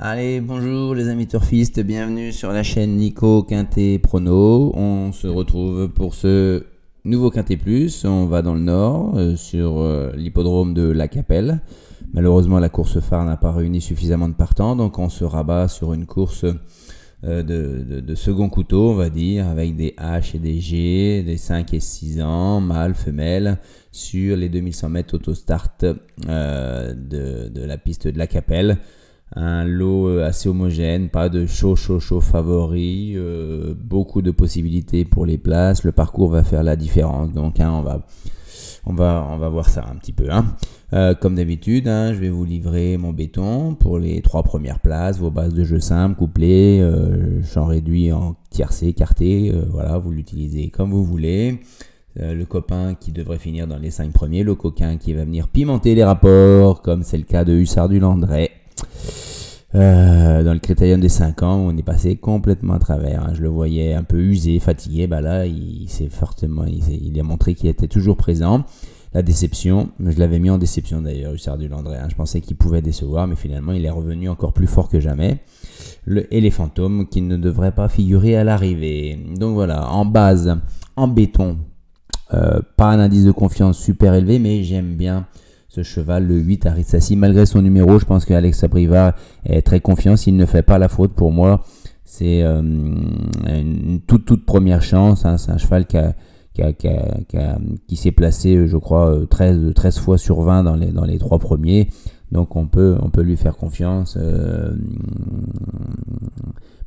Allez, bonjour les amis turfistes, bienvenue sur la chaîne Nico Quintet Prono. On se retrouve pour ce nouveau Quintet Plus. On va dans le nord, sur l'hippodrome de La Capelle. Malheureusement, la course phare n'a pas réuni suffisamment de partants, donc on se rabat sur une course de second couteau, on va dire, avec des H et des G, des 5 et 6 ans, mâles, femelles, sur les 2100 mètres autostart de la piste de La Capelle. Un lot assez homogène, pas de chaud favori, beaucoup de possibilités pour les places. Le parcours va faire la différence, donc on va voir ça un petit peu. Comme d'habitude, je vais vous livrer mon béton pour les 3 premières places, vos bases de jeu simples, couplées, champ réduit en tiercé, quarté, voilà, vous l'utilisez comme vous voulez. Le copain qui devrait finir dans les 5 premiers, le coquin qui va venir pimenter les rapports, comme c'est le cas de Hussard du Landré. Dans le critérium des 5 ans, on est passé complètement à travers. Je le voyais un peu usé, fatigué. Là, il a montré qu'il était toujours présent. La déception, je l'avais mis en déception d'ailleurs, Hussard du Landré. Je pensais qu'il pouvait décevoir, mais finalement, il est revenu encore plus fort que jamais. Et les fantômes qui ne devraient pas figurer à l'arrivée. Donc voilà, en base, en béton, pas un indice de confiance super élevé, mais j'aime bien ce cheval, le 8 Aritsassi, malgré son numéro. Je pense qu'Alex Abrivard est très confiant s'il ne fait pas la faute. Pour moi, c'est une toute première chance. C'est un cheval qui s'est placé, je crois, 13 fois sur 20 dans les 3 premiers. Donc on peut lui faire confiance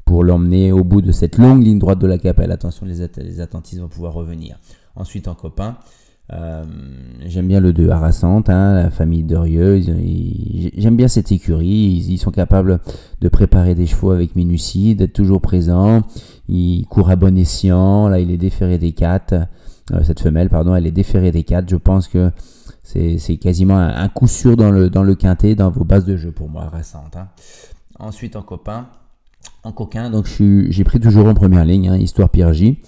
pour l'emmener au bout de cette longue ligne droite de La Capelle. Attention, les attentistes vont pouvoir revenir. Ensuite, en copain, j'aime bien le 2 Harassante, la famille Derieux. J'aime bien cette écurie. Ils sont capables de préparer des chevaux avec minutie, d'être toujours présents. Ils courent à bon escient. Là, il est déféré des 4. Cette femelle, pardon, elle est déférée des 4. Je pense que c'est quasiment un coup sûr dans le quintet, dans vos bases de jeu pour moi, Harassante. Ensuite, en coquin, donc j'ai pris toujours en première ligne, Histoire Pierre J.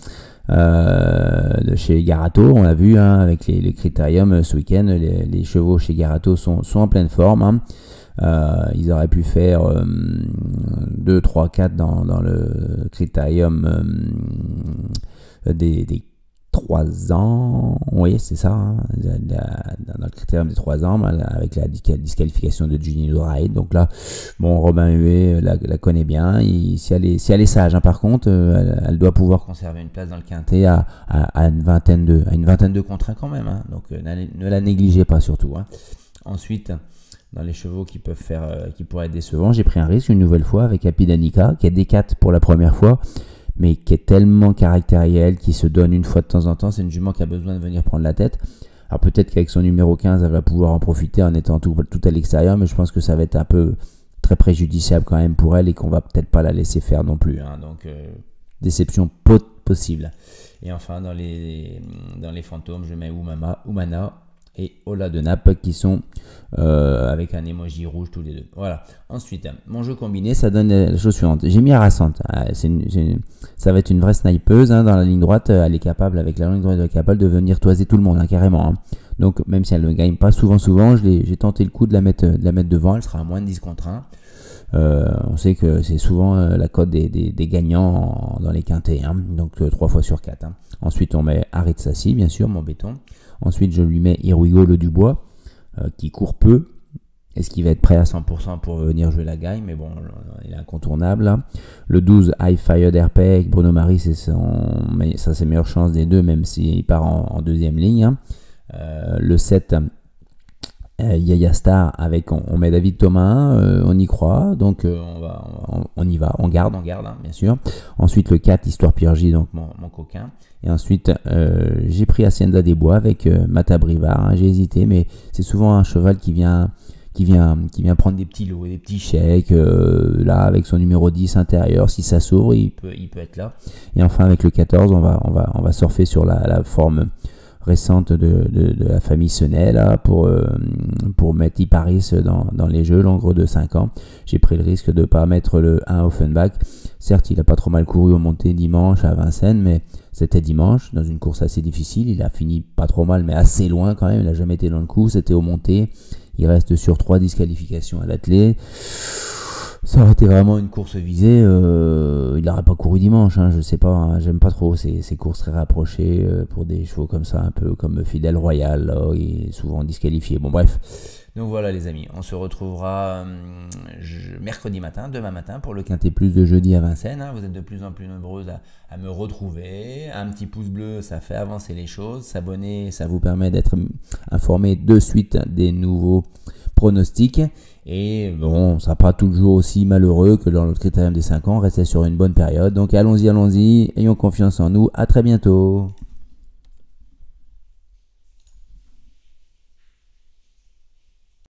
De chez Garato, on l'a vu avec les critériums ce week-end, les chevaux chez Garato sont en pleine forme. Ils auraient pu faire 2, 3, 4 dans le critérium des 3 ans, oui c'est ça, dans le critérium des 3 ans, avec la disqualification de Ginny Doraid. Donc là, bon, Robin Huet la connaît bien. Si elle est sage, par contre, elle doit pouvoir conserver une place dans le quintet à une vingtaine de contre 1 quand même. Donc ne la négligez pas surtout. Ensuite, dans les chevaux qui pourraient être décevants, j'ai pris un risque une nouvelle fois avec Happy Danica, qui est D4 pour la première fois, mais qui est tellement caractériel, qui se donne une fois de temps en temps. C'est une jument qui a besoin de venir prendre la tête. Alors peut-être qu'avec son numéro 15, elle va pouvoir en profiter en étant tout à l'extérieur, mais je pense que ça va être un peu très préjudiciable quand même pour elle et qu'on va peut-être pas la laisser faire non plus. Donc déception possible. Et enfin, dans les fantômes, je mets Oumana et Ola de Naples qui sont avec un emoji rouge tous les deux. Voilà. Ensuite, mon jeu combiné, ça donne la chose suivante. J'ai mis Harassante. Ça va être une vraie snipeuse dans la ligne droite. Elle est capable, avec la ligne droite, elle est capable de venir toiser tout le monde, carrément. Donc, même si elle ne gagne pas souvent, j'ai tenté le coup de la mettre devant. Elle sera à moins de 10 contre 1. On sait que c'est souvent la cote des gagnants dans les quintets. Donc, 3 fois sur 4. Ensuite, on met Aritsassi, bien sûr, mon béton. Ensuite, je lui mets Iruigo le Dubois, qui court peu. Est-ce qu'il va être prêt à 100% pour venir jouer la gagne? Mais bon, il est incontournable. Le 12, High Fire d'Herpé avec Bruno Maris, c'est ses meilleures chances des deux, même s'il part en deuxième ligne. Le 7, Yaya Star, on met David Thomas, on y croit, donc on y va, on garde, bien sûr. Ensuite, le 4, Histoire Pierre J, donc mon coquin. Et ensuite, j'ai pris Hacienda des Bois avec Mata Brivard. J'ai hésité, mais c'est souvent un cheval qui vient prendre des petits lots, des petits chèques. Là, avec son numéro 10 intérieur, si ça s'ouvre, il peut être là. Et enfin, avec le 14, on va surfer sur la forme récente de la famille Senet là, pour mettre Iparis dans les jeux, l'engros de 5 ans. J'ai pris le risque de ne pas mettre le 1 Offenbach. Certes, il n'a pas trop mal couru au monté dimanche à Vincennes, mais c'était dimanche, dans une course assez difficile. Il a fini pas trop mal, mais assez loin quand même. Il n'a jamais été dans le coup, c'était au monté. Il reste sur 3 disqualifications à l'attelé. Ça aurait été vraiment une course visée, il n'aurait pas couru dimanche, hein, je sais pas, hein, j'aime pas trop ces courses très rapprochées pour des chevaux comme ça, un peu comme Fidel Royal, là, il est souvent disqualifié. Bon bref, donc voilà les amis, on se retrouvera mercredi matin, demain matin pour le Quintet Plus de jeudi à Vincennes, hein. Vous êtes de plus en plus nombreuses à me retrouver, un petit pouce bleu ça fait avancer les choses, s'abonner ça vous permet d'être informé de suite des nouveaux pronostics. Et bon, on ne sera pas toujours aussi malheureux que dans notre critérium des 5 ans, restez sur une bonne période. Donc allons-y, ayons confiance en nous, à très bientôt.